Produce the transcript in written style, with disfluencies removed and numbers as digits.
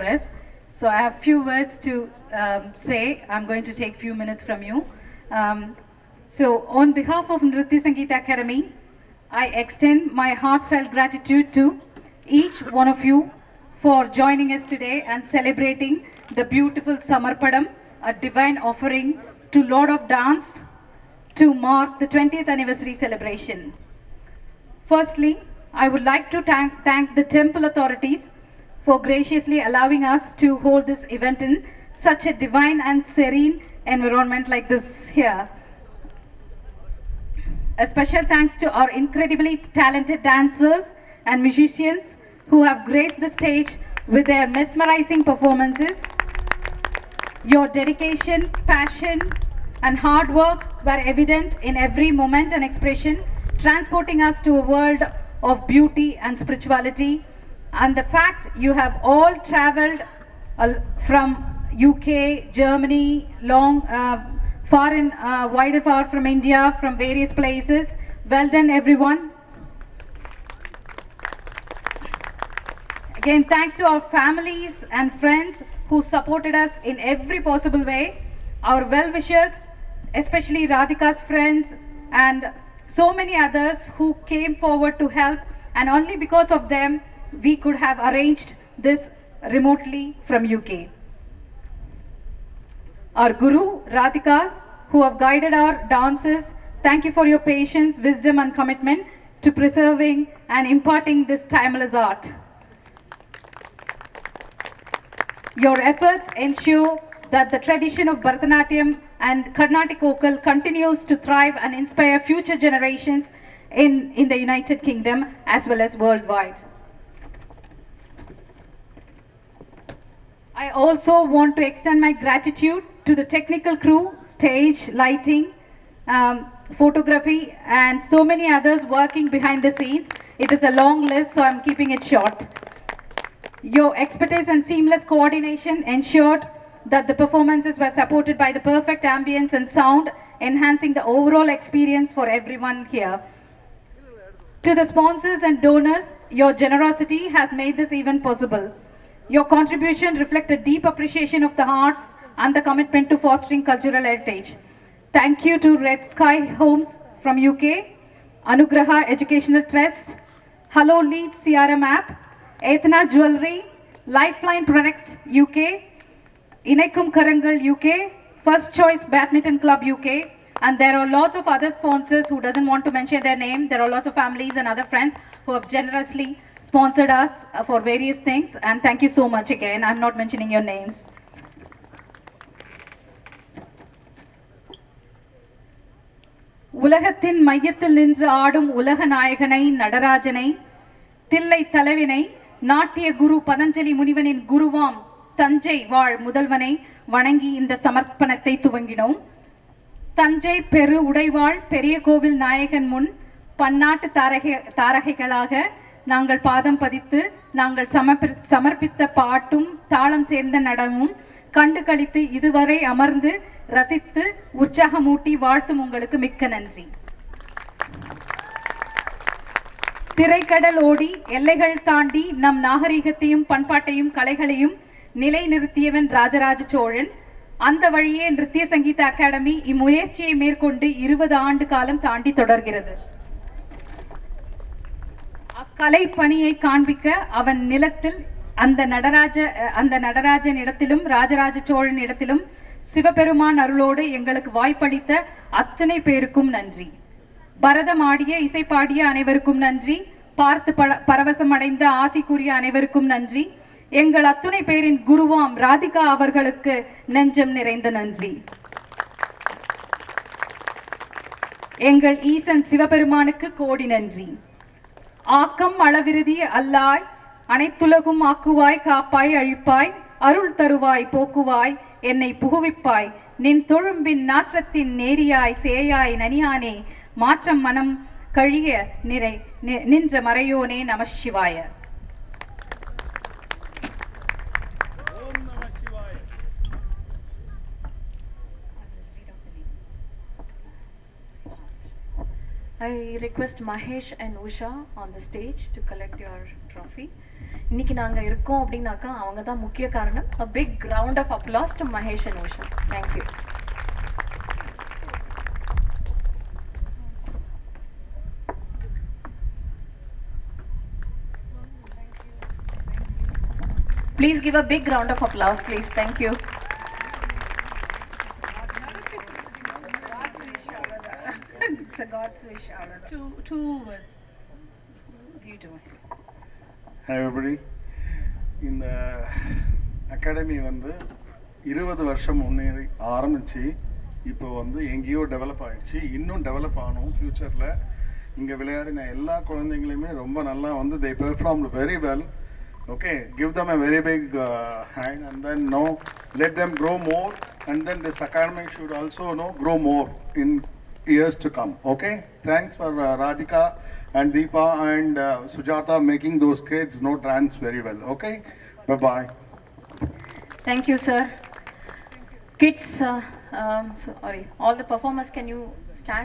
Press. So I have few words to say. I'm going to take few minutes from you. So on behalf of Nritya Sangeeta Academy, I extend my heartfelt gratitude to each one of you for joining us today and celebrating the beautiful Samarpadam, a divine offering to Lord of Dance to mark the 20th anniversary celebration. Firstly, I would like to thank the temple authorities for graciously allowing us to hold this event in such a divine and serene environment like this here. A special thanks to our incredibly talented dancers and musicians who have graced the stage with their mesmerizing performances. Your dedication, passion, and hard work were evident in every moment and expression, transporting us to a world of beauty and spirituality. And the fact you have all traveled from UK, Germany, far and wide and far from India, from various places. Well done, everyone. Again, thanks to our families and friends who supported us in every possible way. Our well-wishers, especially Radhika's friends and so many others who came forward to help, and only because of them we could have arranged this remotely from UK. Our Guru, Radhikas, who have guided our dances, thank you for your patience, wisdom and commitment to preserving and imparting this timeless art. Your efforts ensure that the tradition of Bharatanatyam and Carnatic Vocal continues to thrive and inspire future generations in the United Kingdom as well as worldwide. I also want to extend my gratitude to the technical crew, stage, lighting, photography, and so many others working behind the scenes. It is a long list, so I'm keeping it short. Your expertise and seamless coordination ensured that the performances were supported by the perfect ambience and sound, enhancing the overall experience for everyone here. To the sponsors and donors, your generosity has made this event possible. Your contribution reflects a deep appreciation of the arts and the commitment to fostering cultural heritage. Thank you to Red Sky Homes from UK, Anugraha Educational Trust, Hello Leeds CRM app, Ethna Jewelry, Lifeline Products UK, Inaikum Karangal UK, First Choice Badminton Club UK, and there are lots of other sponsors who doesn't want to mention their name. There are lots of families and other friends who have generously sponsored us for various things, and thank you so much again. I'm not mentioning your names. உலகத்தின் மையத்தில் நின்று ஆடும் உலக நாயகனை நடராஜனை தில்லை தலைவினை நாட்டிய குரு பதஞ்சலி முனிவனின் குருவாம் தஞ்சை வாழ் முதல்வனை வணங்கி இந்த சமர்ப்பணத்தை துவங்கினோம். தஞ்சை பெரு உடைவாள் பெரிய கோவில் நாயகன் முன் பன்னாட்டு தாரகைகளாக நாங்கள் பாதம் பதித்து நாங்கள் சமர்ப்பித்த பாட்டும் தாளம் சேர்ந்த நடமும் கண்டு கழித்து இதுவரை அமர்ந்து ரசித்து உற்சாகமூட்டி வாழ்த்தும் உங்களுக்கு மிக்க நன்றி. திரைக்கடல் ஓடி எல்லைகள் தாண்டி நம் நாகரிகத்தையும் பண்பாட்டையும் கலைகளையும் நிலை நிறுத்தியவன் ராஜராஜ சோழன். அந்த வழியே நிருத்ய சங்கீத அகாடமி இம்முயற்சியை மேற்கொண்டு 20 ஆண்டு காலம் தாண்டி தொடர்கிறது. அக்கலை பணியை காண்பிக்க அவன் நிலத்தில் அந்த நடராஜன் இடத்திலும் ராஜராஜ சோழன் இடத்திலும் சிவபெருமான் அருளோடு எங்களுக்கு வாய்ப்பளித்த அத்தனை பேருக்கும் நன்றி. பரதம் ஆடிய இசை பாடிய அனைவருக்கும் நன்றி. பார்த்து பரவசம் அடைந்த ஆசி கூறிய அனைவருக்கும் நன்றி. எங்கள் அத்துணை பேரின் குருவாம் ராதிகா அவர்களுக்கு நெஞ்சம் நிறைந்த நன்றி. எங்கள் ஈசன் சிவபெருமானுக்கு கோடி நன்றி. ஆக்கம் அளவிருதி அல்லாய் அனைத்துலகும் ஆக்குவாய் காப்பாய் அழிப்பாய் அருள் தருவாய் போக்குவாய் என்னை புகுவிப்பாய் நின் தொழும்பின் நாற்றத்தின் நேரியாய் சேயாய் நனியானே மாற்றம் மனம் கழிய நின்ற மறையோனே நம சிவாய. I request Mahesh and Usha on the stage to collect your trophy. இன்னைக்கு நாங்க இருக்கோம் அப்படின்னாக்கா அவங்க தான் முக்கிய காரணம். A big round of applause to Mahesh and Usha. Thank you. Please give a big round of applause, please. Thank you. It's a God's wish. Two words. Give to me. Hi everybody. இந்த academy வந்து 20 வருஷம் முன்னேறி ஆரம்பிச்சு இப்போ வந்து எங்கேயோ develop ஆகிடுச்சு. இன்னும் டெவலப் ஆகணும் ஃப்யூச்சரில். இங்கே விளையாடின எல்லா குழந்தைங்களையுமே ரொம்ப நல்லா வந்து they performed very well. Okay, give them a very big hand and then let them grow more, and then this academy should also grow more in years to come. Okay, thanks for Radhika and Deepa and Sujata making those kids dance very well. Okay, bye bye. Thank you, sir. Kids, sorry, all the performers, can you stand?